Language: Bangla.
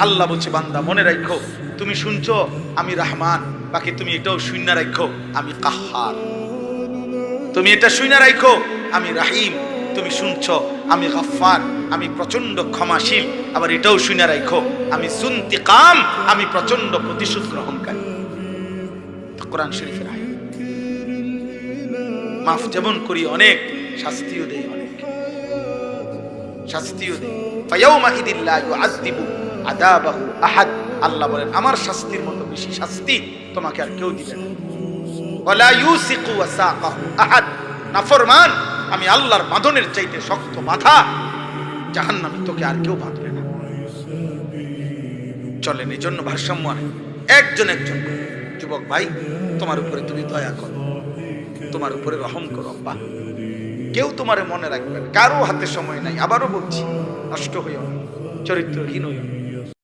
আল্লাহ বলছে বান্দা মনে রাখো, তুমি শুনছো আমি রহমান, বাকি তুমি এটাও শুনে রাখো আমি কাহ্হার। তুমি এটা শুনে রাখো আমি রাহিম, তুমি শুনছো আমি গফফার, আমি প্রচন্ড ক্ষমাশীল। আবার এটাও শুনে রাখো আমি যুনতিকাম, আমি প্রচন্ড প্রতিশোধ গ্রহণকারী। কোরআন শরীফের আয়াত। মাফ যেমন করি অনেক, শাস্তিও দেই অনেক, শাস্তিও দেই। ফায়াউমা ইদিল লা ইউআযযিবু আযাবাহু আহাদ। আল্লাহ বলেন আমার শাস্তির মতো বেশি শাস্তি তোমাকে আর কেউ দিবে না। ওয়ালা ইউসিকু ওয়াসাকাহু আহাদ। নাফরমান, আমি আল্লাহর বাঁধনের চাইতে শক্ত মাথা জাহান্নামে তোকে আর কেউ বাঁধবে না। চলেন এই জন্য ভারসাম্য আনে, একজন একজন করে। যুবক ভাই, তোমার উপরে তুমি দয়া করো, তোমার উপরে রহম করো। আব্বা, কেউ তোমারে মনে রাখবে না, কারো হাতে সময় নাই। আবারও বলছি, নষ্ট হইও না, চরিত্রহীন হইও না।